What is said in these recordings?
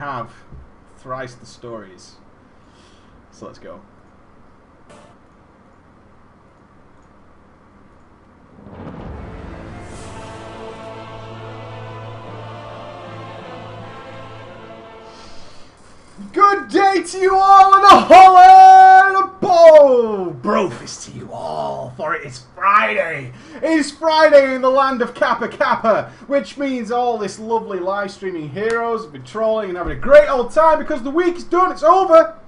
have thrice the stories. So let's go. Good day to you all and a holler and a bow! Brofist to you all, for it is Friday! It is Friday in the land of Kappa Kappa, which means all this lovely live streaming heroes have been trolling and having a great old time because the week is done, it's over!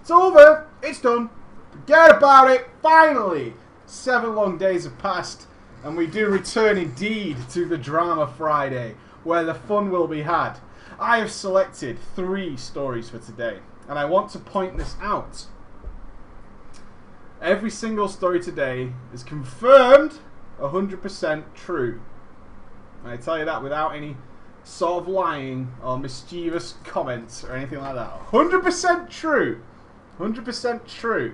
It's over, it's done. Forget about it, finally! 7 long days have passed and we do return indeed to the Drama Friday, where the fun will be had. I have selected 3 stories for today, and I want to point this out. Every single story today is confirmed 100% true. And I tell you that without any sort of lying or mischievous comments or anything like that. 100% true. 100% true.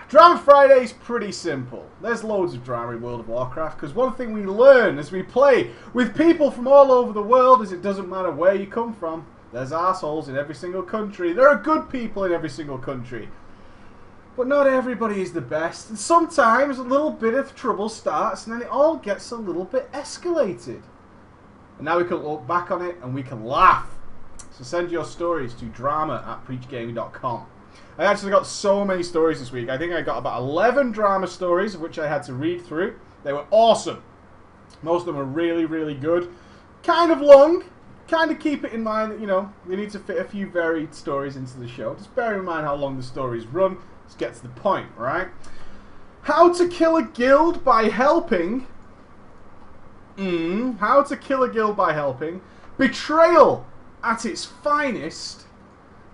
Drama Friday is pretty simple. There's loads of drama in World of Warcraft because one thing we learn as we play with people from all over the world is it doesn't matter where you come from. There's assholes in every single country. There are good people in every single country. But not everybody is the best. And sometimes a little bit of trouble starts and then it all gets a little bit escalated. And now we can look back on it and we can laugh. So send your stories to drama@preachgaming.com. I actually got so many stories this week. I think I got about 11 drama stories, of which I had to read through. They were awesome. Most of them are really, really good. Kind of long. Kind of keep it in mind that, you know, we need to fit a few varied stories into the show. Just bear in mind how long the stories run. Let's get to the point, right? How to kill a guild by helping. How to kill a guild by helping. Betrayal at its finest.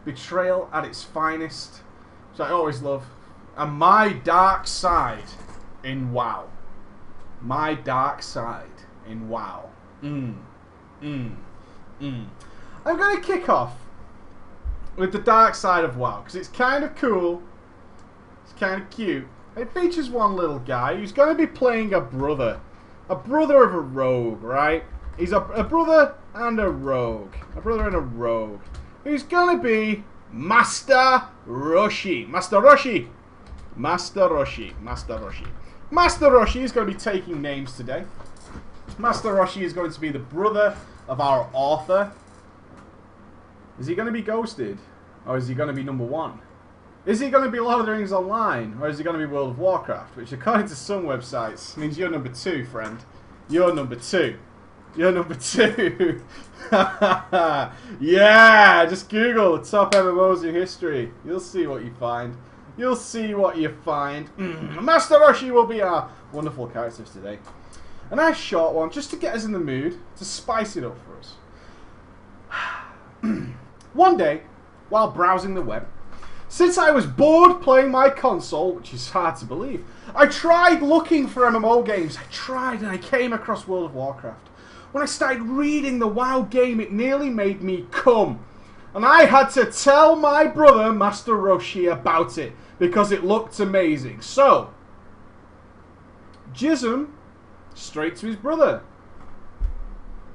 Betrayal at its finest, which I always love. And my dark side in WoW. My dark side in WoW. I'm going to kick off with the dark side of WoW because it's kind of cool. It's kind of cute. It features one little guy who's going to be playing a brother. A brother of a rogue, right? He's a brother and a rogue. A brother and a rogue. Who's gonna be Master Roshi. Master Roshi. Master Roshi. Master Roshi. Master Roshi is going to be taking names today. Master Roshi is going to be the brother of our author. Is he going to be Ghosted? Or is he going to be number 1? Is he going to be Lord of the Rings Online? Or is he going to be World of Warcraft? Which according to some websites means you're number 2, friend. You're number 2. You're number 2. Yeah, just Google the top MMOs in history. You'll see what you find. You'll see what you find. Master Roshi will be our wonderful characters today. A nice short one, just to get us in the mood, to spice it up for us. One day, while browsing the web, since I was bored playing my console, which is hard to believe, I tried looking for MMO games. I tried and I came across World of Warcraft. When I started reading the WoW game, it nearly made me come. And I had to tell my brother, Master Roshi, about it, because it looked amazing. So, Jism, straight to his brother.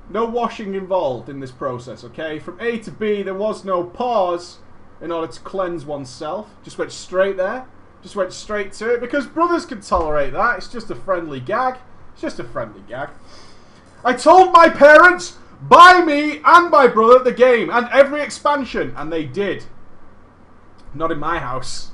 No washing involved in this process, okay? From A to B, there was no pause in order to cleanse oneself. Just went straight there. Just went straight to it, because brothers can tolerate that. It's just a friendly gag. It's just a friendly gag. I told my parents, buy me and my brother the game and every expansion, and they did. Not in my house.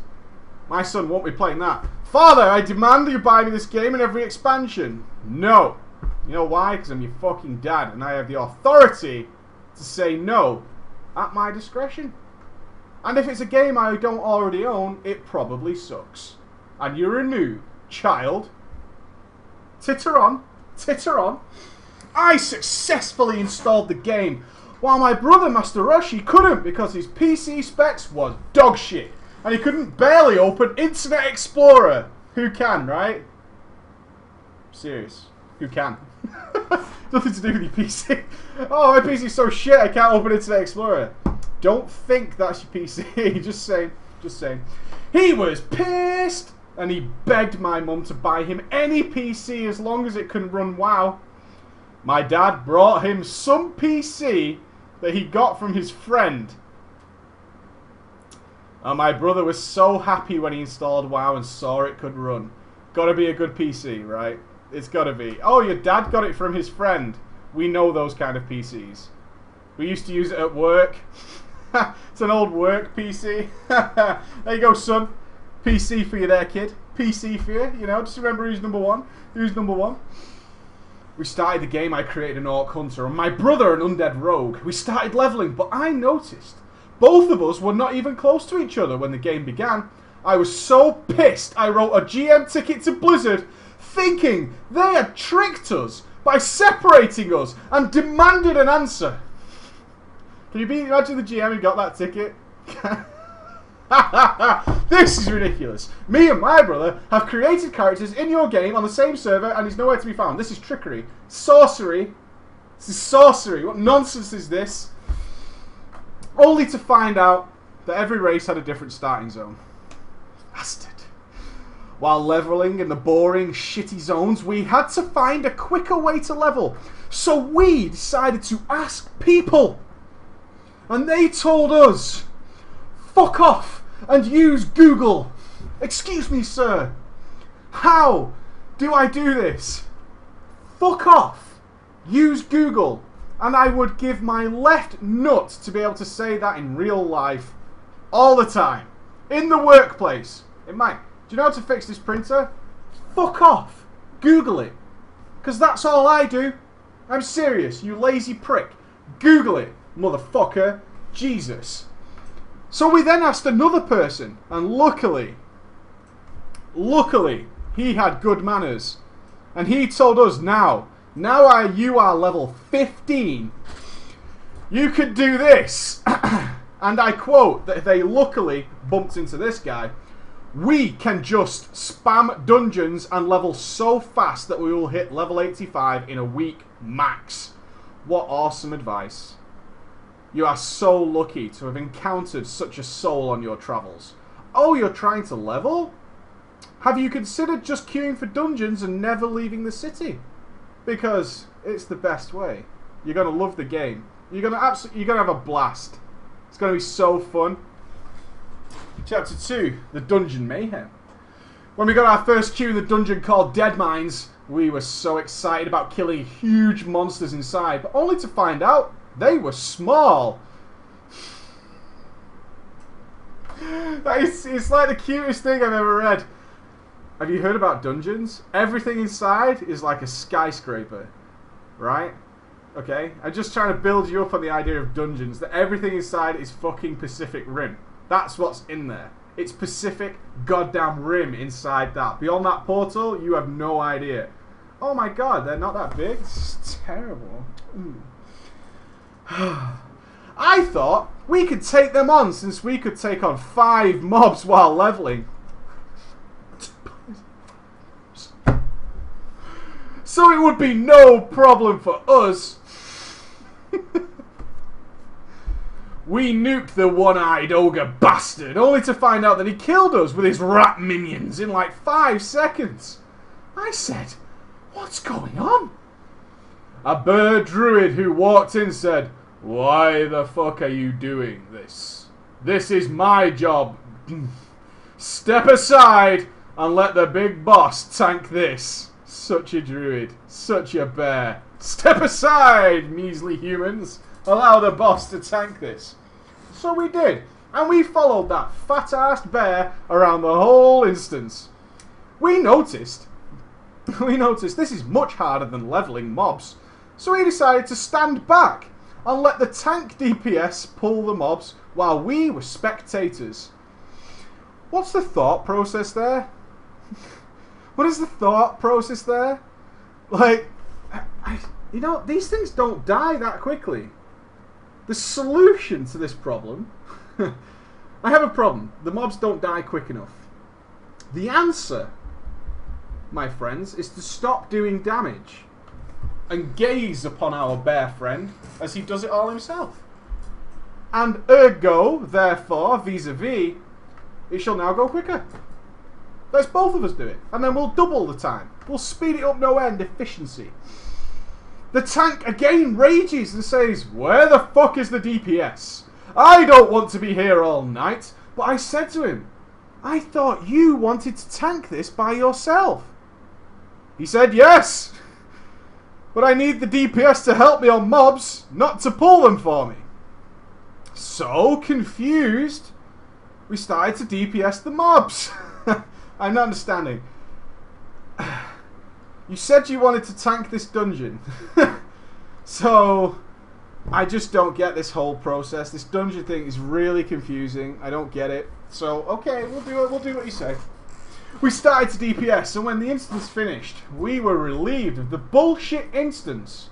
My son won't be playing that. Father, I demand that you buy me this game and every expansion. No. You know why? Because I'm your fucking dad and I have the authority to say no at my discretion. And if it's a game I don't already own, it probably sucks. And you're a noob, child. Titter on. Titter on. I successfully installed the game, while my brother Master Roshi couldn't because his PC specs was dog shit, and he couldn't barely open Internet Explorer. Who can, right? Serious. Who can? Nothing to do with your PC. Oh, my PC's so shit I can't open Internet Explorer. Don't think that's your PC. Just saying. Just saying. He was pissed, and he begged my mum to buy him any PC as long as it can run WoW. My dad brought him some PC that he got from his friend. And my brother was so happy when he installed WoW and saw it could run. Gotta be a good PC, right? It's gotta be. Oh, your dad got it from his friend. We know those kind of PCs. We used to use it at work. It's an old work PC. There you go, son. PC for you there, kid. PC for you. You know, just remember who's number one. Who's number one. We started the game, I created an Orc Hunter, and my brother an Undead Rogue. We started leveling, but I noticed both of us were not even close to each other when the game began. I was so pissed I wrote a GM ticket to Blizzard thinking they had tricked us by separating us and demanded an answer. Can you imagine the GM who got that ticket? This is ridiculous. Me and my brother have created characters in your game on the same server and he's nowhere to be found. This is trickery. Sorcery. This is sorcery. What nonsense is this? Only to find out that every race had a different starting zone. Bastard. While leveling in the boring, shitty zones, we had to find a quicker way to level. So we decided to ask people. And they told us, fuck off and use Google. Excuse me, sir. How do I do this? Fuck off. Use Google. And I would give my left nut to be able to say that in real life all the time. In the workplace. It might. Do you know how to fix this printer? Fuck off. Google it. Because that's all I do. I'm serious, you lazy prick. Google it, motherfucker. Jesus. So we then asked another person, and luckily, he had good manners. And he told us now you are level 15. You could do this. And I quote that they luckily bumped into this guy. We can just spam dungeons and level so fast that we will hit level 85 in a week max. What awesome advice. You are so lucky to have encountered such a soul on your travels. Oh, you're trying to level? Have you considered just queuing for dungeons and never leaving the city? Because it's the best way. You're going to love the game. You're going to have a blast. It's going to be so fun. Chapter 2, the Dungeon Mayhem. When we got our first queue in the dungeon called Deadmines, we were so excited about killing huge monsters inside, but only to find out they were small. It's like the cutest thing I've ever read. Have you heard about dungeons? Everything inside is like a skyscraper, right? Okay? I'm just trying to build you up on the idea of dungeons, that everything inside is fucking Pacific Rim. That's what's in there. It's Pacific goddamn Rim inside that. Beyond that portal, you have no idea. Oh my god, they're not that big? It's terrible. I thought we could take them on since we could take on 5 mobs while leveling. So it would be no problem for us. We nuked the one-eyed ogre bastard, only to find out that he killed us with his rat minions in like 5 seconds. I said, what's going on? A bird druid who walked in said, why the fuck are you doing this? This is my job. Step aside and let the big boss tank this. Such a druid. Such a bear. Step aside, measly humans. Allow the boss to tank this. So we did. And we followed that fat-assed bear around the whole instance. We noticed this is much harder than leveling mobs. So we decided to stand back and let the tank DPS pull the mobs while we were spectators. What's the thought process there? What is the thought process there? Like, you know, these things don't die that quickly. The solution to this problem... I have a problem. The mobs don't die quick enough. The answer, my friends, is to stop doing damage and gaze upon our bear friend as he does it all himself. And ergo, therefore, vis-a-vis, it shall now go quicker. Let's both of us do it. And then we'll double the time. We'll speed it up no end efficiency. The tank again rages and says, "Where the fuck is the DPS? I don't want to be here all night." But I said to him, "I thought you wanted to tank this by yourself." He said, "Yes, but I need the DPS to help me on mobs, not to pull them for me." So confused, we started to DPS the mobs. I'm not understanding. You said you wanted to tank this dungeon. So I just don't get this whole process. This dungeon thing is really confusing. I don't get it. So okay, we'll do what you say. We started to DPS, and when the instance finished, we were relieved of the bullshit instance.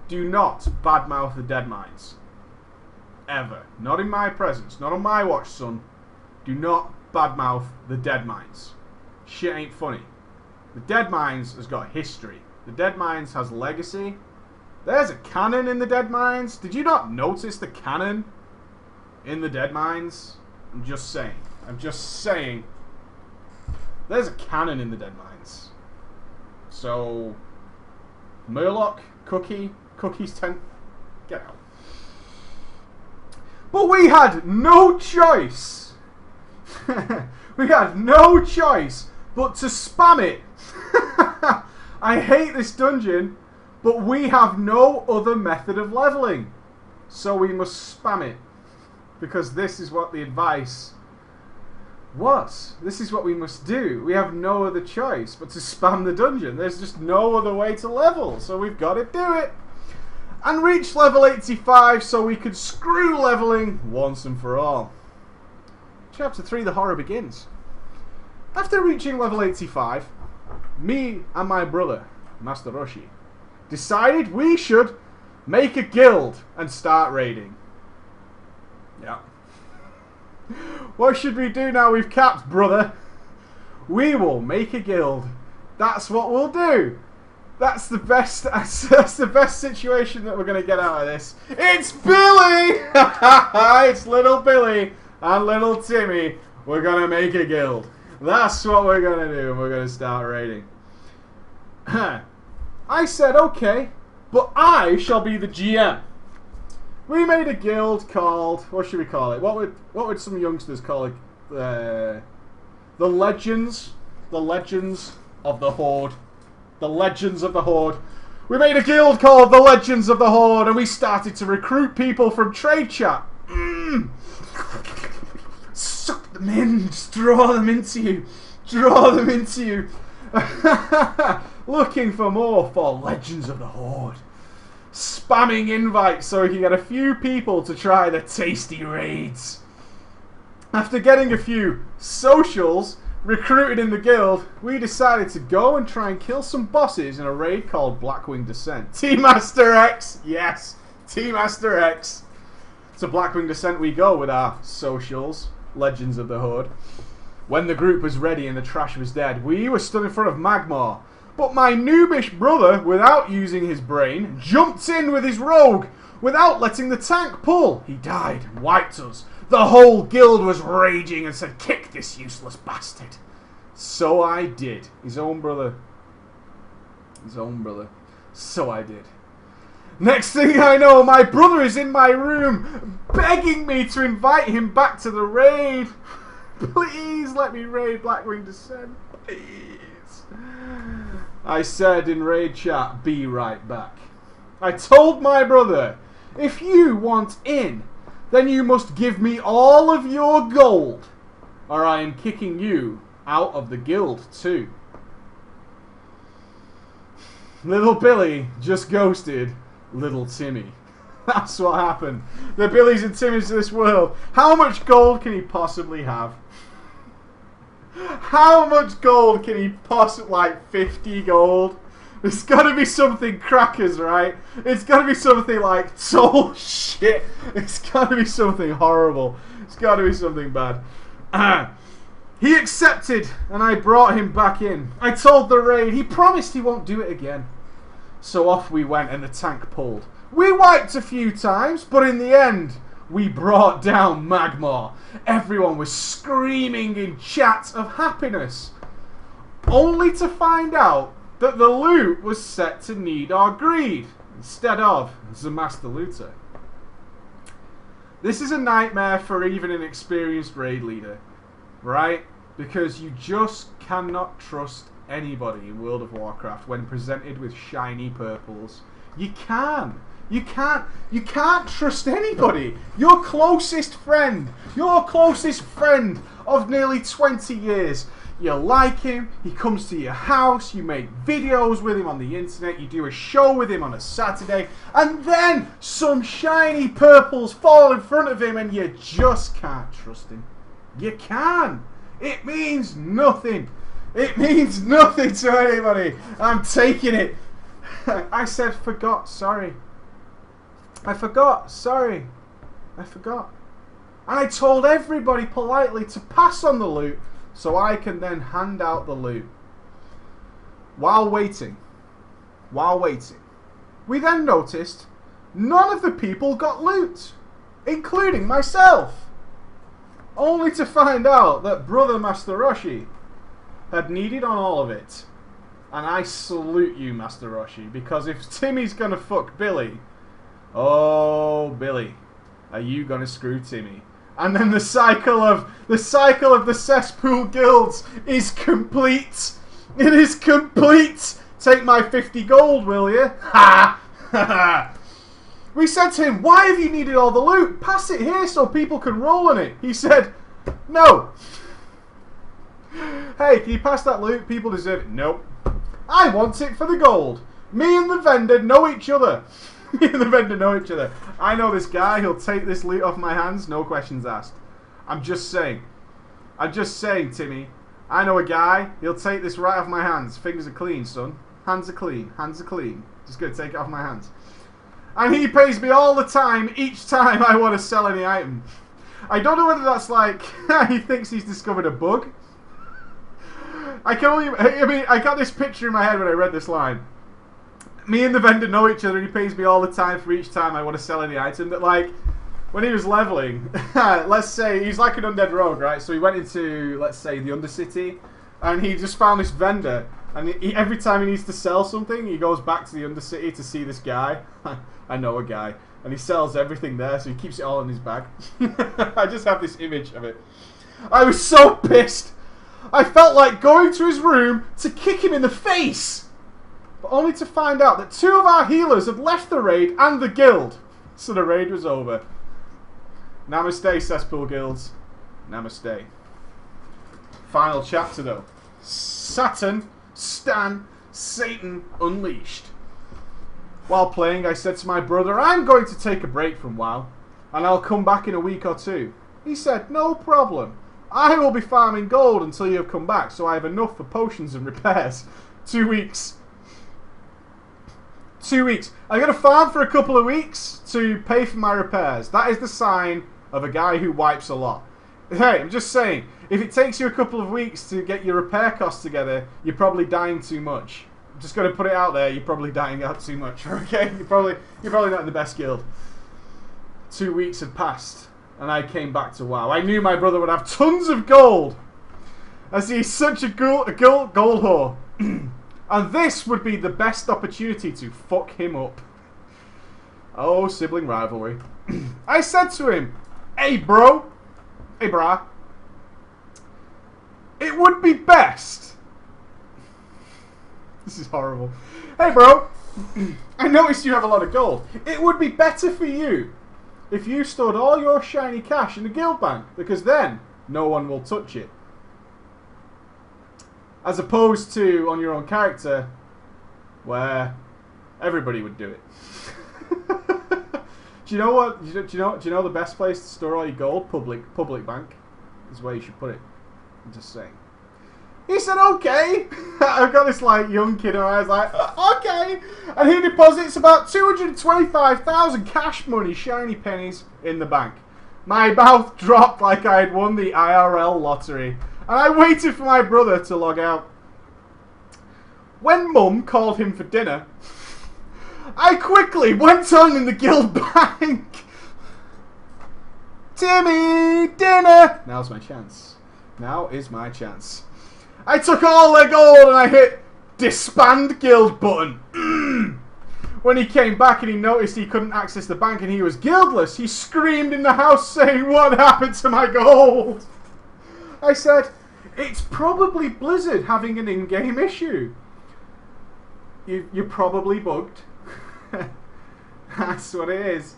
Do not badmouth the Deadmines. Ever. Not in my presence. Not on my watch, son. Do not badmouth the Deadmines. Shit ain't funny. The Deadmines has got history. The Deadmines has legacy. There's a cannon in the Deadmines. Did you not notice the cannon in the Deadmines? I'm just saying. I'm just saying. There's a cannon in the Deadmines. So, Murloc, Cookie's tent, get out. But we had no choice. We had no choice but to spam it. I hate this dungeon, but we have no other method of leveling. So we must spam it. Because this is what the advice was. This is what we must do. We have no other choice but to spam the dungeon. There's just no other way to level. So we've got to do it. And reach level 85 so we could screw leveling once and for all. Chapter 3, the horror begins. After reaching level 85, me and my brother, Master Roshi, decided we should make a guild and start raiding. Yeah. What should we do now we've capped, brother? We will make a guild. That's what we'll do. That's the best. That's the best situation that we're going to get out of this. It's Billy. It's little Billy and little Timmy. We're going to make a guild. That's what we're going to do, and we're going to start raiding. I said, okay, but I shall be the GM. We made a guild called, what should we call it? What would some youngsters call it? The Legends of the Horde. The Legends of the Horde. We made a guild called the Legends of the Horde, and we started to recruit people from trade chat. Suck them in, just draw them into you. Draw them into you. Looking for more for Legends of the Horde. Spamming invites so we can get a few people to try the tasty raids. After getting a few socials recruited in the guild, we decided to go and try and kill some bosses in a raid called Blackwing Descent. T-Master X! Yes! T-Master X! To Blackwing Descent we go with our socials, Legends of the Horde. When the group was ready and the trash was dead, we were stood in front of Magmar. But my noobish brother, without using his brain, jumped in with his rogue without letting the tank pull. He died and wiped us. The whole guild was raging and said, "Kick this useless bastard." So I did. His own brother. His own brother. So I did. Next thing I know, my brother is in my room begging me to invite him back to the raid. Please let me raid Blackwing Descent. Please. I said in raid chat, "Be right back." I told my brother, "If you want in, then you must give me all of your gold, or I am kicking you out of the guild too." Little Billy just ghosted little Timmy. That's what happened. The Billies and Timmys of this world. How much gold can he possibly have? How much gold can he possibly... like 50 gold? It's got to be something crackers, right? It's got to be something like... oh, shit. It's got to be something horrible. It's got to be something bad. He accepted, and I brought him back in. I told the raid. He promised he won't do it again. So off we went, and the tank pulled. We wiped a few times, but in the end... we brought down Magmar. Everyone was screaming in chat of happiness. Only to find out that the loot was set to need or greed instead of the master looter. This is a nightmare for even an experienced raid leader, right? Because you just cannot trust anybody in World of Warcraft when presented with shiny purples. You can't trust anybody. Your closest friend of nearly 20 years. You like him, he comes to your house, you make videos with him on the internet, you do a show with him on a Saturday, and then some shiny purples fall in front of him and you just can't trust him. You can. It means nothing. It means nothing to anybody. I'm taking it. I said, forgot, sorry. I forgot, sorry. I forgot. And I told everybody politely to pass on the loot so I can then hand out the loot. While waiting, we then noticed none of the people got loot, including myself. Only to find out that Brother Master Roshi had needed on all of it. And I salute you, Master Roshi, because if Timmy's gonna fuck Billy, oh Billy, are you gonna screw Timmy? And then the cycle of the cesspool guilds is complete. It is complete. Take my 50 gold, will you? Ha! Ha! We said to him, why have you needed all the loot? Pass it here so people can roll on it. He said, no. Hey, can you pass that loot? People deserve it. Nope. I want it for the gold. Me and the vendor know each other. Me and the vendor know each other. I know this guy. He'll take this loot off my hands. No questions asked. I'm just saying, Timmy. I know a guy. He'll take this right off my hands. Fingers are clean, son. Hands are clean. Hands are clean. Just gonna take it off my hands. And he pays me all the time, each time I want to sell any item. I don't know whether that's like he thinks he's discovered a bug. I got this picture in my head when I read this line. Me and the vendor know each other and he pays me all the time for each time I want to sell any item. That like, when he was leveling, let's say, he's like an undead rogue, right? So he went into, let's say, the Undercity and he just found this vendor and every time he needs to sell something, he goes back to the Undercity to see this guy. I know a guy. And he sells everything there, so he keeps it all in his bag. I just have this image of it. I was so pissed. I felt like going to his room to kick him in the face. But only to find out that 2 of our healers had left the raid and the guild. So the raid was over. Namaste, cesspool guilds. Namaste. Final chapter though. Satan Unleashed. While playing, I said to my brother, I'm going to take a break from WoW, and I'll come back in a week or 2. He said, no problem. I will be farming gold until you have come back, so I have enough for potions and repairs. 2 weeks. 2 weeks. I'm going to farm for a couple of weeks to pay for my repairs. That is the sign of a guy who wipes a lot. Hey, I'm just saying, if it takes you a couple of weeks to get your repair costs together, you're probably dying too much. I'm just going to put it out there, you're probably dying out too much, okay? You're probably not in the best guild. 2 weeks had passed, and I came back to WoW. I knew my brother would have tons of gold, as he's such a gold whore. And this would be the best opportunity to fuck him up. Oh, sibling rivalry. I said to him, hey brah, it would be best. This is horrible. Hey bro, I noticed you have a lot of gold. It would be better for you if you stored all your shiny cash in the guild bank, because then no one will touch it. As opposed to on your own character, where everybody would do it. Do you know what? Do you know the best place to store all your gold? Public bank is where you should put it. I'm just saying. He said, okay. I've got this like young kid and I was like, okay. And he deposits about 225,000 cash money, shiny pennies, in the bank. My mouth dropped like I had won the IRL lottery. And I waited for my brother to log out. When Mum called him for dinner, I quickly went on in the guild bank. Timmy, dinner. Now's my chance. Now is my chance. I took all their gold and I hit Disband guild button. When he came back and he noticed he couldn't access the bank and he was guildless, he screamed in the house saying, "What happened to my gold?" I said, "It's probably Blizzard having an in-game issue. You're probably bugged." That's what it is.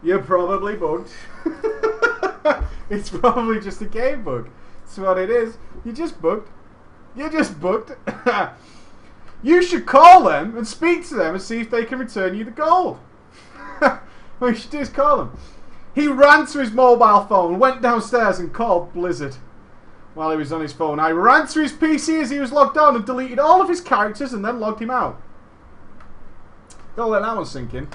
You're probably bugged. It's probably just a game bug. That's what it is. You're just bugged. You're just bugged. You should call them and speak to them and see if they can return you the gold. What you should do is call them. He ran to his mobile phone, went downstairs and called Blizzard while he was on his phone. I ran to his PC as he was logged on and deleted all of his characters and then logged him out. Don't let that one sink in.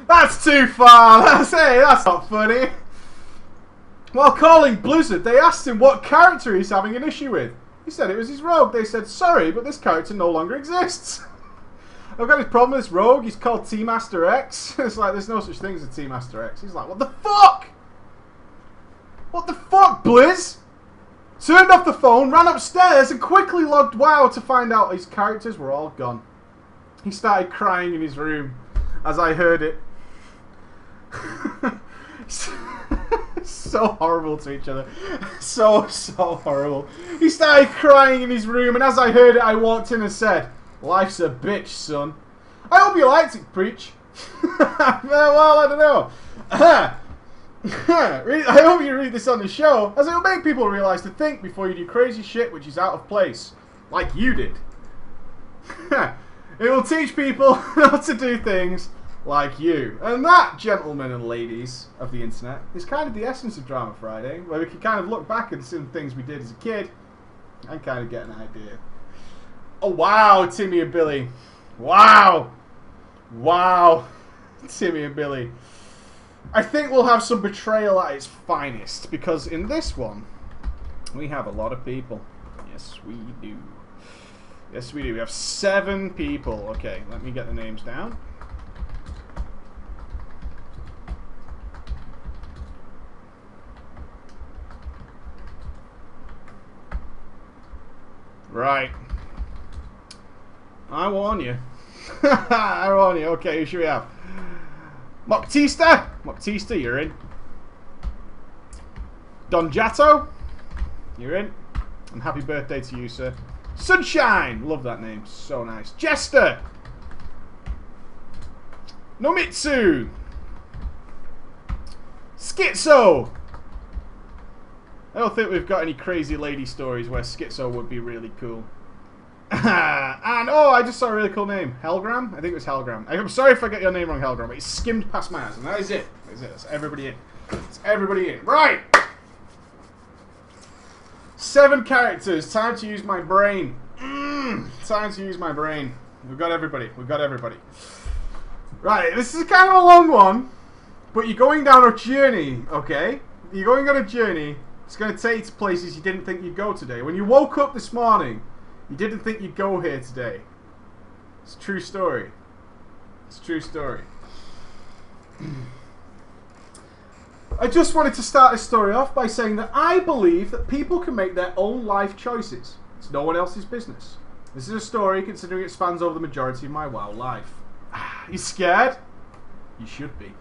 That's too far. That's not funny. While calling Blizzard, they asked him what character he's having an issue with. He said it was his rogue. They said, "Sorry, but this character no longer exists." I've got this problem with this rogue. He's called T-Master X. It's like, there's no such thing as a T-Master X. He's like, "What the fuck? What the fuck, Blizz?" Turned off the phone, ran upstairs, and quickly logged WoW to find out his characters were all gone. He started crying in his room as I heard it. So horrible to each other. So horrible. He started crying in his room, and as I heard it, I walked in and said, "Life's a bitch, son. I hope you liked it, Preach." Well, I don't know. I hope you read this on the show, as it will make people realise to think before you do crazy shit which is out of place, like you did. It will teach people not to do things like you. And that, gentlemen and ladies of the internet, is kind of the essence of Drama Friday, where we can kind of look back at some things we did as a kid and kind of get an idea. Oh wow, Timmy and Billy. Wow. Wow. Timmy and Billy. I think we'll have some betrayal at its finest, because in this one, we have a lot of people. Yes, we do. Yes, we do. We have 7 people. Okay, let me get the names down. Right. I warn you. I warn you. Okay, who should we have? Moctista! Moctista, you're in. Don Jato, you're in. And happy birthday to you, sir. Sunshine! Love that name. So nice. Jester! Nomitsu! Schizo! I don't think we've got any crazy lady stories where Schizo would be really cool. And, oh, I just saw a really cool name. Helgram? I think it was Helgram. I'm sorry if I get your name wrong, Helgram, but it skimmed past my eyes, and that is it. That is it. That's everybody in. That's everybody in. Right! 7 characters. Time to use my brain. Time to use my brain. We've got everybody. We've got everybody. Right, this is kind of a long one, but you're going down a journey, okay? You're going on a journey. It's going to take you to places you didn't think you'd go today. When you woke up this morning, you didn't think you'd go here today. It's a true story. It's a true story. I just wanted to start this story off by saying that I believe that people can make their own life choices. It's no one else's business. This is a story considering it spans over the majority of my WoW life. You scared? You should be.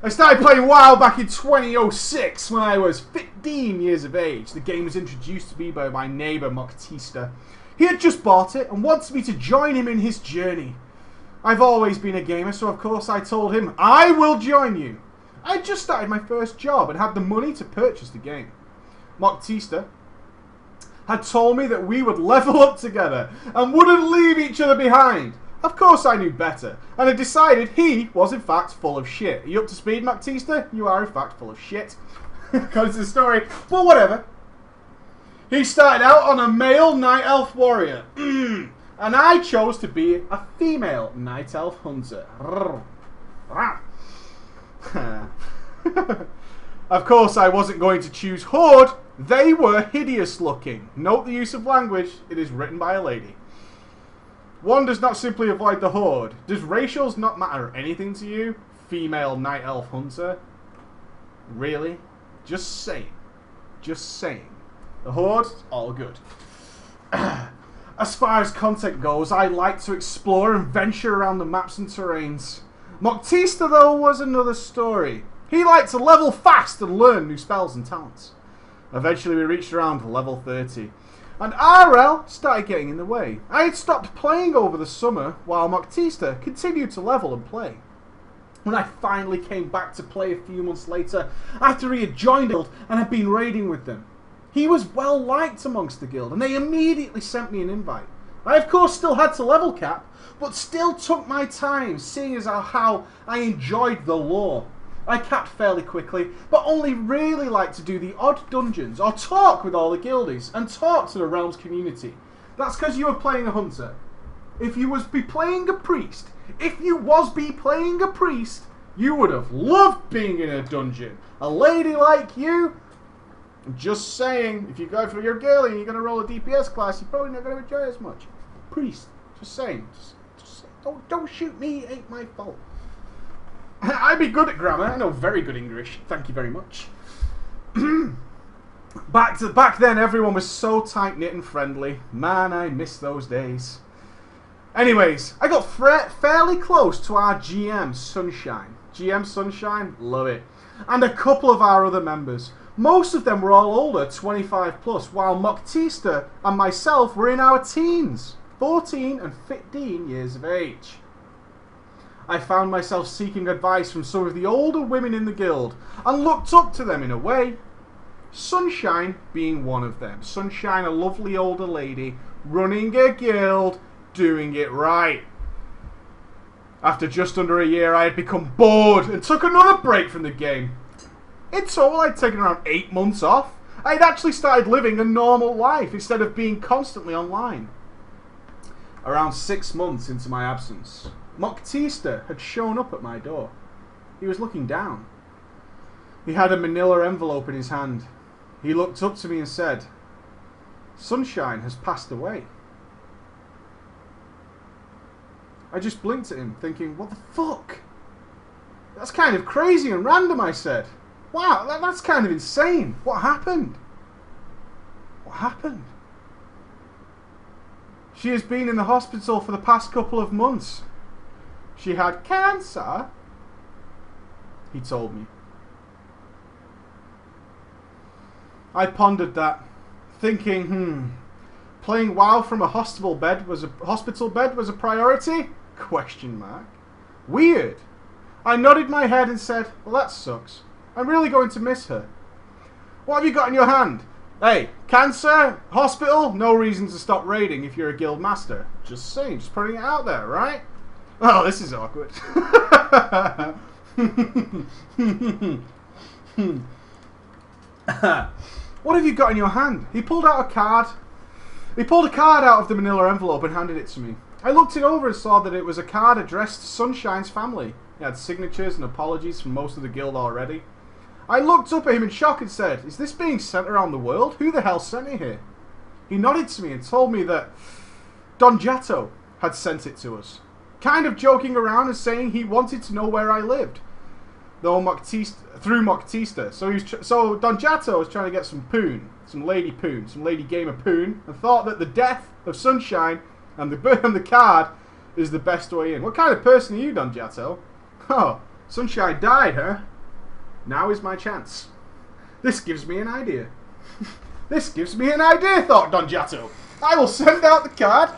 I started playing WoW back in 2006 when I was 15 years of age. The game was introduced to me by my neighbour Moctista. He had just bought it and wanted me to join him in his journey. I've always been a gamer, so of course I told him, I will join you. I had just started my first job and had the money to purchase the game. Moctista had told me that we would level up together and wouldn't leave each other behind. Of course I knew better, and I decided he was in fact full of shit. Are you up to speed, Moctista? You are in fact full of shit. According to the story. Well, whatever. He started out on a male Night Elf warrior. And I chose to be a female Night Elf hunter. Of course I wasn't going to choose Horde. They were hideous looking. Note the use of language. It is written by a lady. One does not simply avoid the horde. Does racials not matter anything to you? Female night elf hunter? Really? Just saying. Just saying. The horde, all good. As far as content goes, I like to explore and venture around the maps and terrains. Moctista, though, was another story. He liked to level fast and learn new spells and talents. Eventually we reached around level 30. And RL started getting in the way. I had stopped playing over the summer while Moctista continued to level and play. When I finally came back to play a few months later, after he had joined the guild and had been raiding with them, he was well liked amongst the guild and they immediately sent me an invite. I of course still had to level cap, but still took my time seeing as how I enjoyed the lore. I capped fairly quickly, but only really liked to do the odd dungeons or talk with all the guildies and talk to the Realms community. That's because you were playing a hunter. If you was be playing a priest, you would have loved being in a dungeon. A lady like you, just saying, if you go for your girlie and you're going to roll a DPS class, you're probably not going to enjoy it as much. Priest, just saying. Just don't shoot me, it ain't my fault. I'd be good at grammar. I know very good English. Thank you very much. Back then, everyone was so tight-knit and friendly. Man, I miss those days. Anyways, I got fairly close to our GM, Sunshine. GM Sunshine, love it. And a couple of our other members. Most of them were all older, 25 plus, while Moctista and myself were in our teens, 14 and 15 years of age. I found myself seeking advice from some of the older women in the guild and looked up to them in a way. Sunshine being one of them. Sunshine, a lovely older lady, running a guild, doing it right. After just under a year, I had become bored and took another break from the game. In total, I'd taken around 8 months off. I'd actually started living a normal life instead of being constantly online. Around 6 months into my absence, Moctista had shown up at my door. He was looking down. He had a manila envelope in his hand. He looked up to me and said, "Sunshine has passed away." I just blinked at him, thinking, what the fuck? That's kind of crazy and random, I said. Wow, that's kind of insane. What happened? What happened? She has been in the hospital for the past couple of months. She had cancer, he told me. I pondered that, thinking, playing WoW from a hospital bed was a priority? Question mark. Weird. I nodded my head and said, well, that sucks. I'm really going to miss her. What have you got in your hand? Hey, cancer, hospital, no reason to stop raiding if you're a guild master. Just saying, just putting it out there, right? Oh, this is awkward. What have you got in your hand? He pulled out a card. He pulled a card out of the manila envelope and handed it to me. I looked it over and saw that it was a card addressed to Sunshine's family. It had signatures and apologies from most of the guild already. I looked up at him in shock and said, "Is this being sent around the world? Who the hell sent it here?" He nodded to me and told me that Don Jato had sent it to us, kind of joking around and saying he wanted to know where I lived, through Moctista. So Don Jato was trying to get some poon, some lady gamer poon, and thought that the death of Sunshine and the card is the best way in. What kind of person are you, Don Jato? Oh, Sunshine died, huh? Now is my chance. This gives me an idea. This gives me an idea, thought Don Jato. I will send out the card.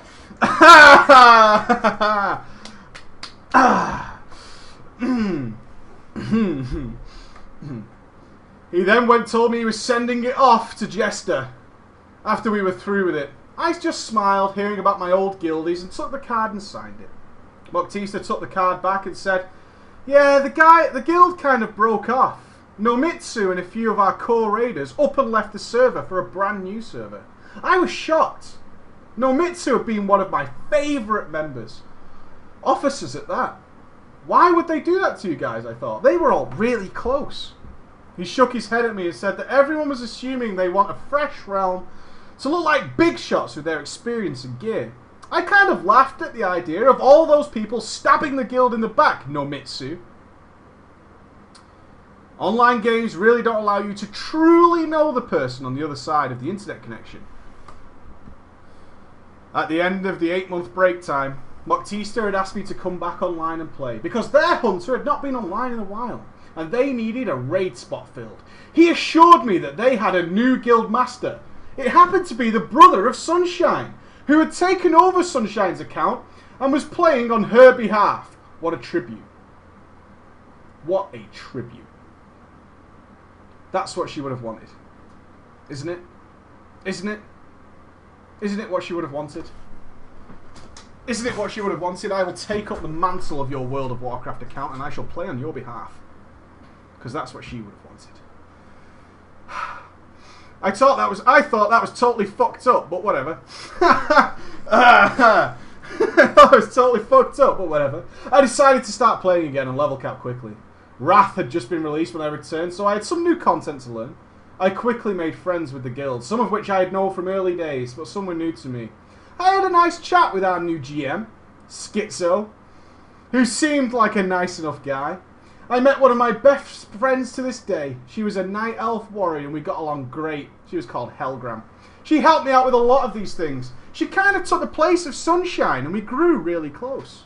He then told me he was sending it off to Jester after we were through with it. I just smiled, hearing about my old guildies, and took the card and signed it. Moctista took the card back and said, "Yeah, the guild kind of broke off. Nomitsu and a few of our core raiders up and left the server for a brand new server." I was shocked. Nomitsu had been one of my favourite members. Officers at that. Why would they do that to you guys, I thought. They were all really close. He shook his head at me and said that everyone was assuming they want a fresh realm to look like big shots with their experience and gear. I kind of laughed at the idea of all those people stabbing the guild in the back, Nomitsu. Online games really don't allow you to truly know the person on the other side of the internet connection. At the end of the 8-month break time, Moctista had asked me to come back online and play, because their hunter had not been online in a while, and they needed a raid spot filled. He assured me that they had a new guild master. It happened to be the brother of Sunshine, who had taken over Sunshine's account and was playing on her behalf. What a tribute. What a tribute. That's what she would have wanted. Isn't it? Isn't it? Isn't it what she would have wanted? Isn't it what she would have wanted? I will take up the mantle of your World of Warcraft account and I shall play on your behalf. Because that's what she would have wanted. I thought that was totally fucked up, but whatever. I thought it was totally fucked up, but whatever. I decided to start playing again and level cap quickly. Wrath had just been released when I returned, so I had some new content to learn. I quickly made friends with the guild, some of which I had known from early days, but some were new to me. I had a nice chat with our new GM, Schizo, who seemed like a nice enough guy. I met one of my best friends to this day. She was a night elf warrior and we got along great. She was called Helgram. She helped me out with a lot of these things. She kind of took the place of Sunshine and we grew really close.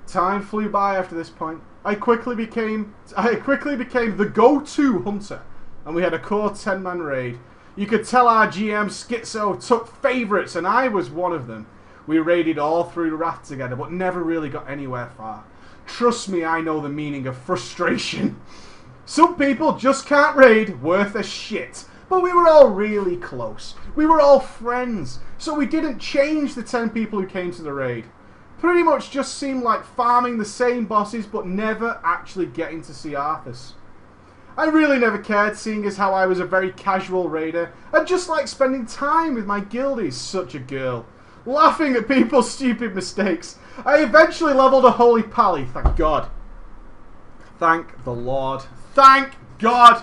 Time flew by after this point. I quickly became the go-to hunter, and we had a core 10-man raid. You could tell our GM Schizo took favourites, and I was one of them. We raided all through Wrath together, but never really got anywhere far. Trust me, I know the meaning of frustration. Some people just can't raid worth a shit, but we were all really close. We were all friends, so we didn't change the 10 people who came to the raid. Pretty much just seemed like farming the same bosses, but never actually getting to see Arthas. I really never cared, seeing as how I was a very casual raider. I just liked spending time with my guildies, such a girl. Laughing at people's stupid mistakes. I eventually leveled a Holy Pally, thank God. Thank the Lord. Thank God!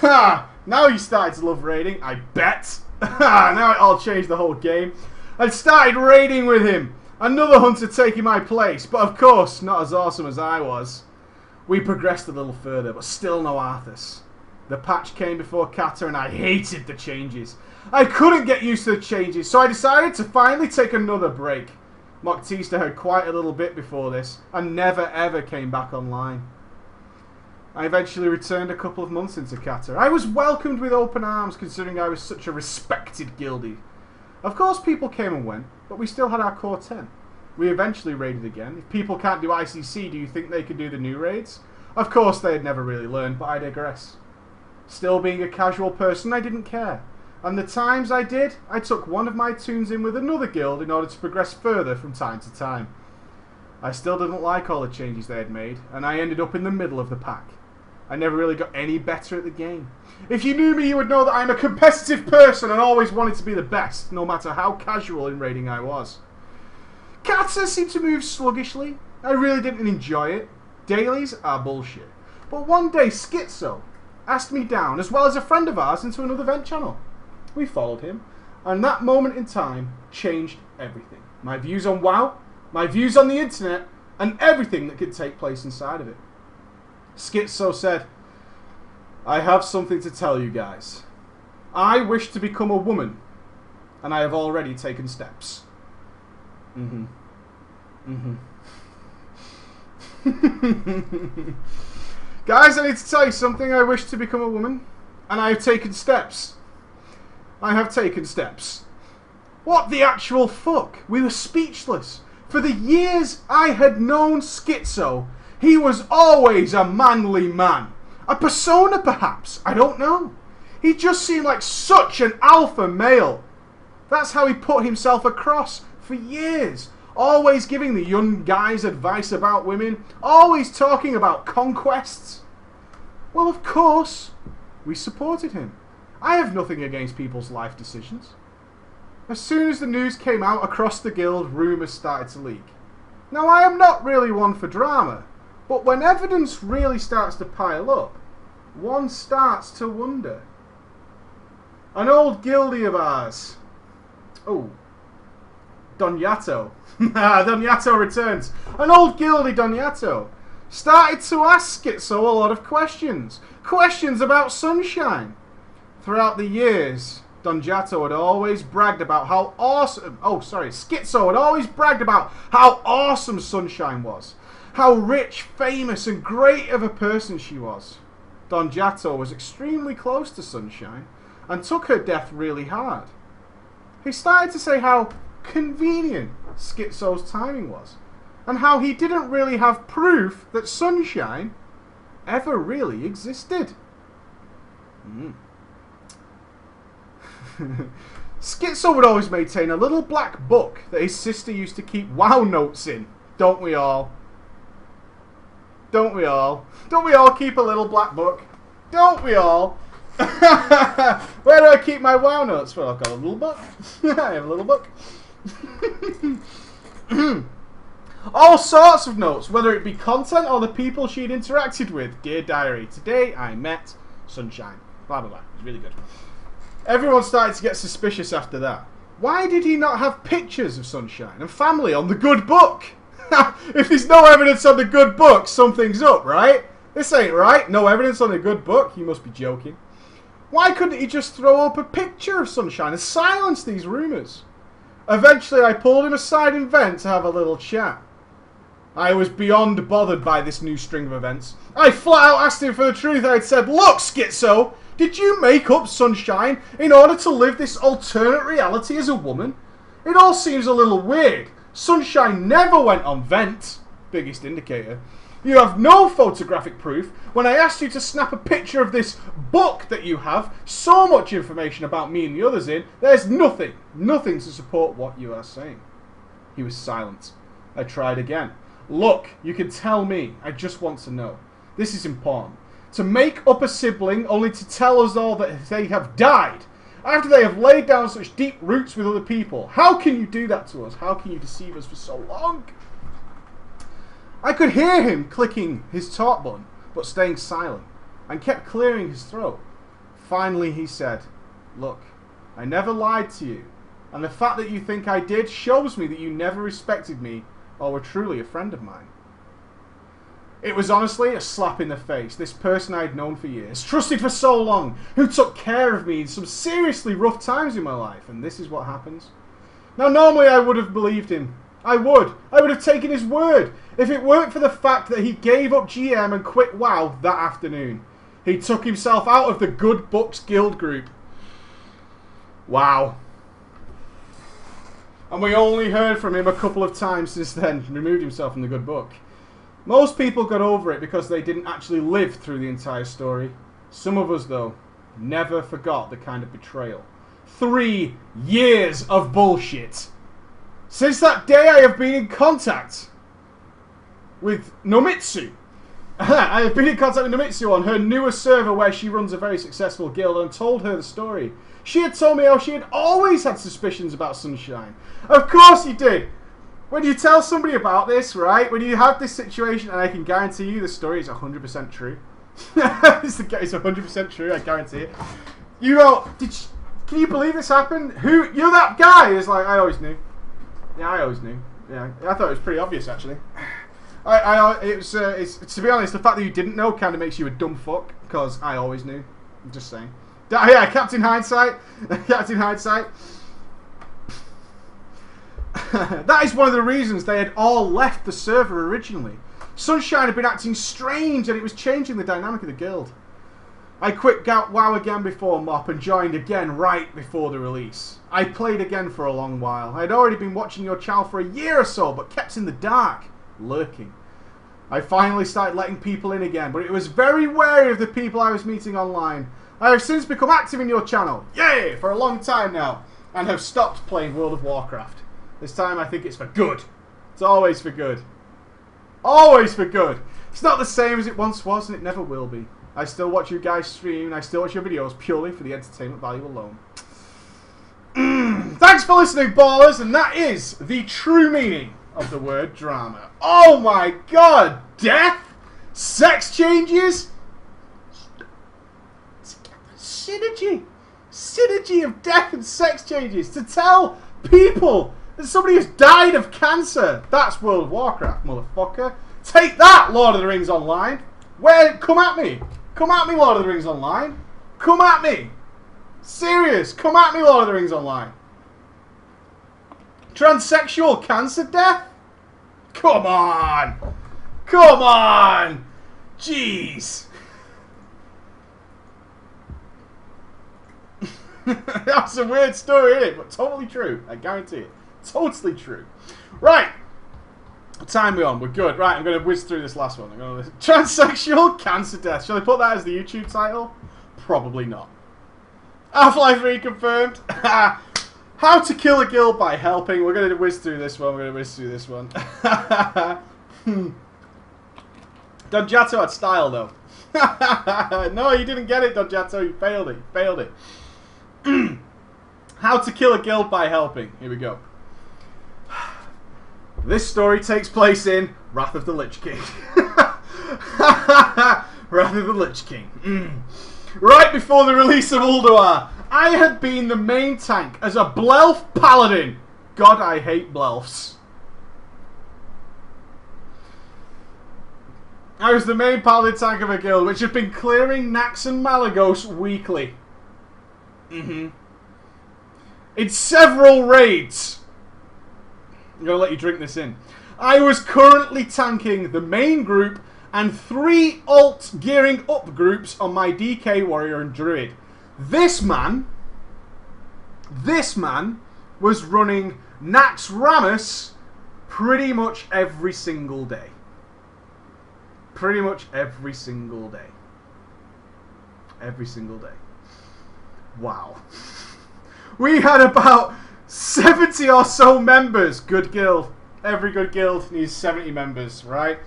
Now you started to love raiding, I bet. Now it all changed the whole game. I started raiding with him. Another hunter taking my place, but of course not as awesome as I was. We progressed a little further, but still no Arthas. The patch came before Kata and I hated the changes. I couldn't get used to the changes, so I decided to finally take another break. Moctista had quite a little bit before this, and never ever came back online. I eventually returned a couple of months into Kata. I was welcomed with open arms, considering I was such a respected guildie. Of course people came and went, but we still had our core 10. We eventually raided again. If people can't do ICC, do you think they could do the new raids? Of course they had never really learned, but I digress. Still being a casual person, I didn't care. And the times I did, I took one of my tunes in with another guild in order to progress further from time to time. I still didn't like all the changes they had made, and I ended up in the middle of the pack. I never really got any better at the game. If you knew me, you would know that I'm a competitive person and always wanted to be the best, no matter how casual in raiding I was. Kata seemed to move sluggishly. I really didn't enjoy it. Dailies are bullshit. But one day, Schizo asked me down, as well as a friend of ours, into another vent channel. We followed him, and that moment in time changed everything. My views on WoW, my views on the internet, and everything that could take place inside of it. Schizo said, I have something to tell you guys. I wish to become a woman, and I have already taken steps. Guys, I need to tell you something. I wish to become a woman, and I have taken steps. I have taken steps. What the actual fuck? We were speechless. For the years I had known Schizo, he was always a manly man. A persona, perhaps. I don't know. He just seemed like such an alpha male. That's how he put himself across for years. Always giving the young guys advice about women. Always talking about conquests. Well, of course, we supported him. I have nothing against people's life decisions. As soon as the news came out across the guild, rumours started to leak. Now, I am not really one for drama, but when evidence really starts to pile up, one starts to wonder. An old guildie of ours. Oh. Don Yato. Don Yato returns. An old Gildy Don Yato started to ask Schizo a lot of questions. Questions about Sunshine. Throughout the years, Don Yato had always bragged about how awesome... Oh, sorry. Schizo had always bragged about how awesome Sunshine was. How rich, famous, and great of a person she was. Don Yato was extremely close to Sunshine and took her death really hard. He started to say how convenient Schizo's timing was, and how he didn't really have proof that Sunshine ever really existed. Schizo would always maintain a little black book that his sister used to keep WoW notes in. Don't we all? Don't we all? Don't we all keep a little black book? Don't we all? Where do I keep my WoW notes? Well, I've got a little book. I have a little book. All sorts of notes, whether it be content or the people she'd interacted with. Dear Diary, today I met Sunshine. Blah, blah, blah. It's really good. Everyone started to get suspicious after that. Why did he not have pictures of Sunshine and family on the good book? If there's no evidence on the good book, something's up, right? This ain't right. No evidence on the good book. He must be joking. Why couldn't he just throw up a picture of Sunshine and silence these rumours? Eventually, I pulled him aside in Vent to have a little chat. I was beyond bothered by this new string of events. I flat out asked him for the truth. I had said, look, Schizo, did you make up Sunshine in order to live this alternate reality as a woman? It all seems a little weird. Sunshine never went on Vent. Biggest indicator. You have no photographic proof. When I asked you to snap a picture of this book that you have so much information about me and the others in, there's nothing to support what you are saying. He was silent. I tried again. Look, you can tell me. I just want to know. This is important. To make up a sibling only to tell us all that they have died after they have laid down such deep roots with other people. How can you do that to us? How can you deceive us for so long? I could hear him clicking his talk button, but staying silent, and kept clearing his throat. Finally he said, look, I never lied to you, and the fact that you think I did shows me that you never respected me or were truly a friend of mine. It was honestly a slap in the face. This person I had known for years, trusted for so long, who took care of me in some seriously rough times in my life, and this is what happens. Now normally I would have believed him. I would have taken his word if it weren't for the fact that he gave up GM and quit WoW that afternoon. He took himself out of the Good Books Guild group. Wow. And we only heard from him a couple of times since then. Removed himself from the good book. Most people got over it because they didn't actually live through the entire story. Some of us, though, never forgot the kind of betrayal. 3 years of bullshit. Since that day, I have been in contact with Nomitsu. I have been in contact with Nomitsu on her newer server where she runs a very successful guild, and told her the story. She had told me how she had always had suspicions about Sunshine. Of course you did. When you tell somebody about this, right, when you have this situation, and I can guarantee you the story is 100% true. It's 100% true, I guarantee it. You go, can you believe this happened? You're that guy? It's like, I always knew. Yeah, I always knew. Yeah, I thought it was pretty obvious, actually. It's, to be honest, the fact that you didn't know kind of makes you a dumb fuck, because I always knew. I'm just saying. Yeah, Captain Hindsight. Captain Hindsight. That is one of the reasons they had all left the server originally. Sunshine had been acting strange and it was changing the dynamic of the guild. I quit WoW again before MOP and joined again right before the release. I played again for a long while. I had already been watching your channel for a year or so, but kept in the dark, lurking. I finally started letting people in again, but it was very wary of the people I was meeting online. I have since become active in your channel, yay, for a long time now, and have stopped playing World of Warcraft. This time I think it's for good. It's always for good. Always for good. It's not the same as it once was, and it never will be. I still watch you guys stream, and I still watch your videos purely for the entertainment value alone. Thanks for listening, ballers, and that is the true meaning of the word drama. Oh my god! Death? Sex changes? Synergy! Synergy of death and sex changes to tell people There's somebody who's died of cancer. That's World of Warcraft, motherfucker. Take that, Lord of the Rings Online. Come at me. Come at me, Lord of the Rings Online. Come at me. Serious. Come at me, Lord of the Rings Online. Transsexual cancer death? Come on. Come on. Jeez. That's a weird story, isn't it? But totally true. I guarantee it. Totally true. Right. What time are we on? We're good. Right, I'm going to whiz through this last one. Transsexual cancer death. Shall I put that as the YouTube title? Probably not. Half-Life reconfirmed. How to kill a guild by helping. We're going to whiz through this one. Donjato had style, though. No, you didn't get it, Donjato. You failed it. How to kill a guild by helping. Here we go. This story takes place in Wrath of the Lich King. Wrath of the Lich King. Right before the release of Ulduar, I had been the main tank as a Blelf Paladin. God, I hate Blelfs. I was the main Paladin tank of a guild, which had been clearing Naxx and Malygos weekly. In several raids. I'm going to let you drink this in. I was currently tanking the main group and 3 alt gearing up groups on my DK Warrior and Druid. This man was running Naxxramas pretty much every single day. Every single day. Wow. We had about 70 or so members. Good guild. Every good guild needs 70 members, right?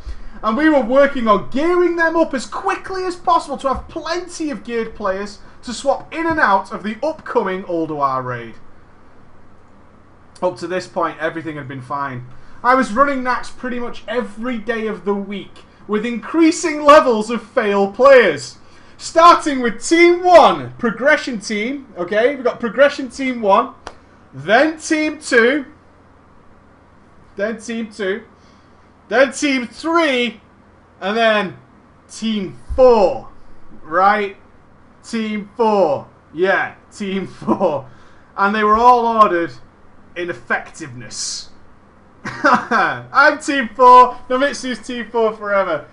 And we were working on gearing them up as quickly as possible to have plenty of geared players to swap in and out of the upcoming Ulduar raid. Up to this point, everything had been fine. I was running Naxx pretty much every day of the week, with increasing levels of fail players. Starting with Team 1, Progression Team. Okay, we've got Progression Team 1. Then Team 2. Then Team 2. Then Team 3. And then Team 4. Right? Team 4. Yeah, Team 4. And they were all ordered in effectiveness. I'm Team 4. Namitsu's Team 4 forever.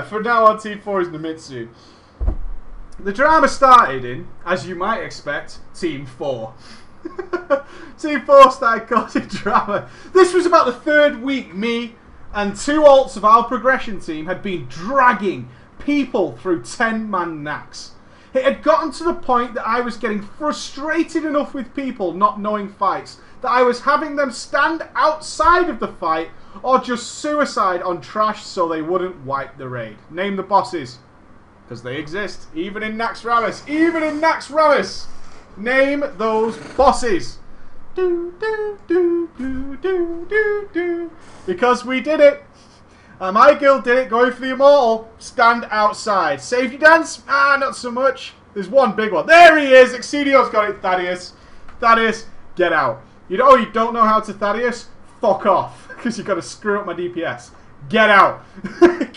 For now on, Team 4 is Namitsu. The drama started in, as you might expect, Team 4. Team 4 started causing drama. This was about the 3rd week me and 2 alts of our progression team had been dragging people through 10-man Naxx. It had gotten to the point that I was getting frustrated enough with people not knowing fights that I was having them stand outside of the fight or just suicide on trash so they wouldn't wipe the raid. Name the bosses. Because they exist. Even in Naxxramas. Even in Naxxramas. Name those bosses. Do, do, do, do, do, do, do. Because we did it. My guild did it. Going for the Immortal. Stand outside. Safety dance? Not so much. There's one big one. There he is. Exedio's got it. Thaddeus. Thaddeus, get out. You don't know how to Thaddeus? Fuck off. Because you've got to screw up my DPS. Get out.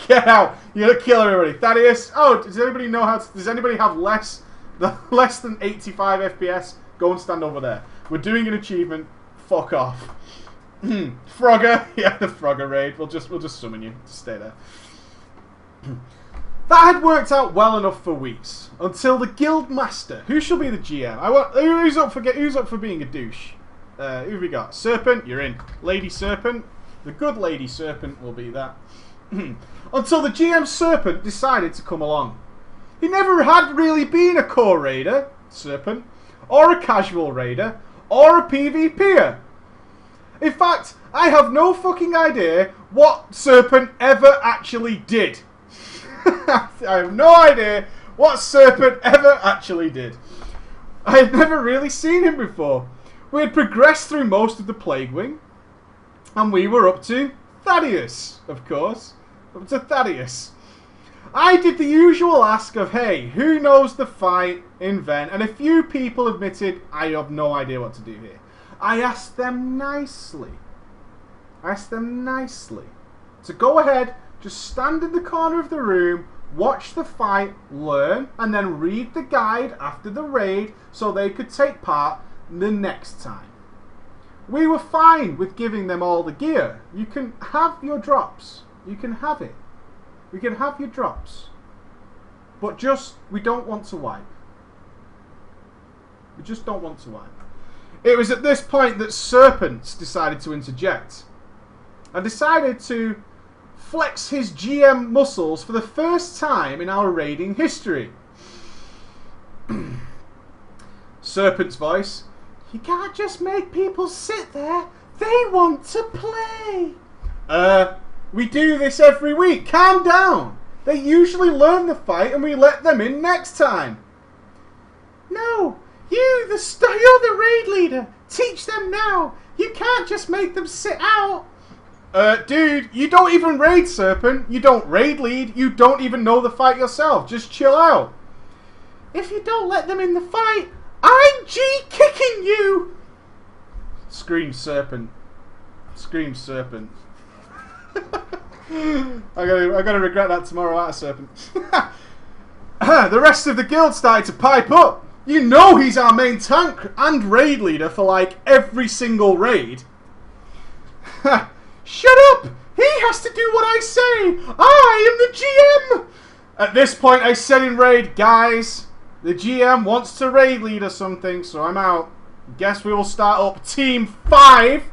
Get out. You're going to kill everybody. Thaddeus. Oh, does anybody know how to... Does anybody have less than 85 FPS? Go and stand over there. We're doing an achievement. Fuck off. Frogger. Yeah, the Frogger raid. We'll just summon you. Just stay there. That had worked out well enough for weeks. Until the guild master. Who shall be the GM? Who's up for being a douche? Who have we got? Serpent, you're in. Lady Serpent. The good Lady Serpent will be that. Until the GM Serpent decided to come along. He never had really been a core raider, Serpent, or a casual raider, or a PvPer. In fact, I have no fucking idea what Serpent ever actually did. I have no idea what Serpent ever actually did. I had never really seen him before. We had progressed through most of the Plague Wing. And we were up to Thaddeus, of course. Up to Thaddeus. I did the usual ask of, hey, who knows the fight in Ven? And a few people admitted, I have no idea what to do here. I asked them nicely. To go ahead, just stand in the corner of the room, watch the fight, learn, and then read the guide after the raid so they could take part the next time. We were fine with giving them all the gear. You can have your drops. You can have it. We can have your drops. But just, we don't want to wipe. We just don't want to wipe. It was at this point that Serpent decided to interject and decided to flex his GM muscles for the first time in our raiding history. Serpent's voice. You can't just make people sit there. They want to play. We do this every week. Calm down. They usually learn the fight and we let them in next time. No, you're the raid leader. Teach them now. You can't just make them sit out. Dude, you don't even raid, Serpent. You don't raid lead. You don't even know the fight yourself. Just chill out. If you don't let them in the fight, I'm G-kicking you! Screams Serpent. Screams Serpent. I'm gonna regret that tomorrow out of Serpent. The rest of the guild started to pipe up. You know he's our main tank and raid leader for like every single raid. Shut up! He has to do what I say! I am the GM! At this point I said in raid, guys, the GM wants to raid lead or something, so I'm out. Guess we will start up Team 5.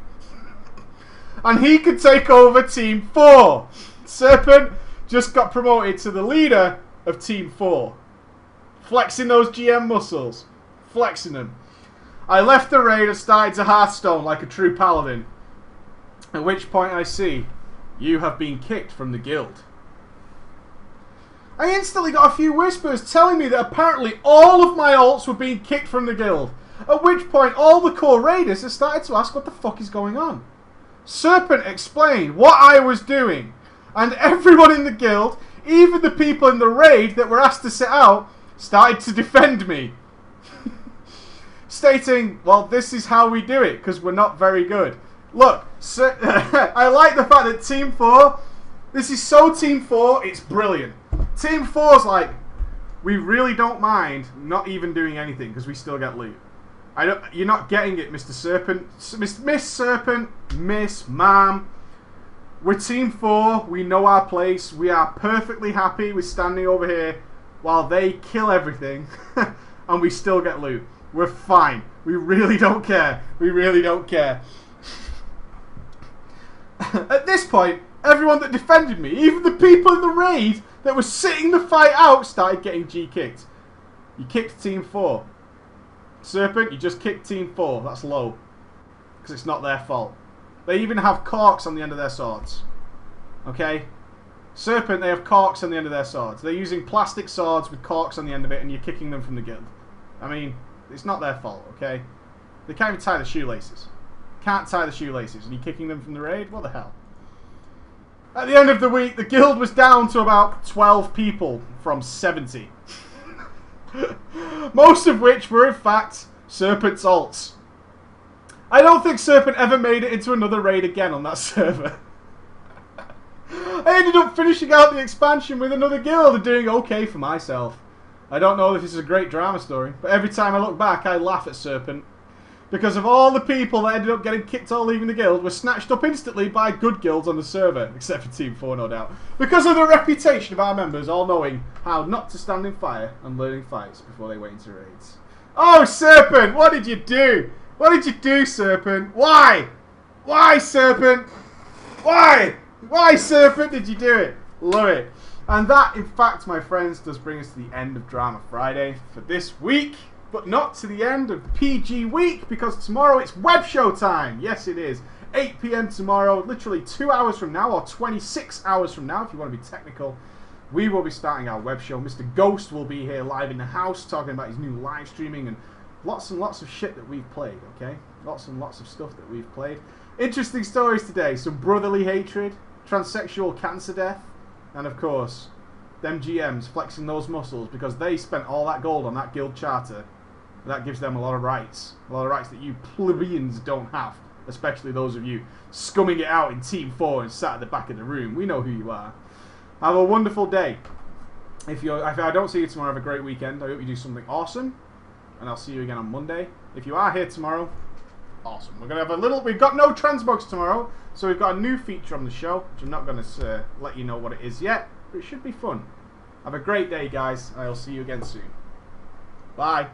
And he can take over Team 4. Serpent just got promoted to the leader of Team 4. Flexing those GM muscles. Flexing them. I left the raid and started to Hearthstone like a true paladin. At which point I see, you have been kicked from the guild. I instantly got a few whispers telling me that apparently all of my alts were being kicked from the guild. At which point all the core raiders have started to ask what the fuck is going on. Serpent explained what I was doing. And everyone in the guild, even the people in the raid that were asked to sit out, started to defend me. Stating, well, this is how we do it, because we're not very good. Look, I like the fact that Team 4, this is so Team 4, it's brilliant. Team 4's like, we really don't mind not even doing anything, because we still get loot. You're not getting it, Mr. Serpent. Miss Serpent, Miss, Ma'am. We're Team 4, we know our place, we are perfectly happy with standing over here while they kill everything, and we still get loot. We're fine. We really don't care. We really don't care. At this point, everyone that defended me, even the people in the raid that were sitting the fight out, started getting G-kicked. You kicked Team 4. Serpent, you just kicked Team 4. That's low. Because it's not their fault. They even have corks on the end of their swords. Okay? Serpent, they have corks on the end of their swords. They're using plastic swords with corks on the end of it and you're kicking them from the guild. I mean, it's not their fault, okay? They can't even tie the shoelaces. Can't tie the shoelaces and you're kicking them from the raid? What the hell? At the end of the week, the guild was down to about 12 people from 70. Most of which were in fact Serpent's alts. I don't think Serpent ever made it into another raid again on that server. I ended up finishing out the expansion with another guild and doing okay for myself. I don't know if this is a great drama story, but every time I look back I laugh at Serpent. Because of all the people that ended up getting kicked or leaving the guild were snatched up instantly by good guilds on the server, except for Team 4 no doubt. Because of the reputation of our members all knowing how not to stand in fire and learning fights before they went into raids. Oh Serpent, what did you do? What did you do, Serpent? Why? Why, Serpent? Why? Why, Serpent, did you do it? Love it. And that, in fact, my friends, does bring us to the end of Drama Friday for this week. But not to the end of PG week, because tomorrow it's web show time. Yes, it is. 8 PM tomorrow, literally 2 hours from now, or 26 hours from now, if you want to be technical. We will be starting our web show. Mr. Ghost will be here live in the house, talking about his new live streaming and lots of shit that we've played, okay? Lots and lots of stuff that we've played. Interesting stories today. Some brotherly hatred, transsexual cancer death, and of course, them GMs flexing those muscles because they spent all that gold on that guild charter That gives them a lot of rights. A lot of rights that you plebeians don't have. Especially those of you scumming it out in Team 4 and sat at the back of the room. We know who you are. Have a wonderful day. If I don't see you tomorrow, have a great weekend. I hope you do something awesome. And I'll see you again on Monday. If you are here tomorrow, awesome. We're going to have we've got no Transbox tomorrow. So we've got a new feature on the show. Which I'm not going to let you know what it is yet. But it should be fun. Have a great day, guys. I'll see you again soon. Bye.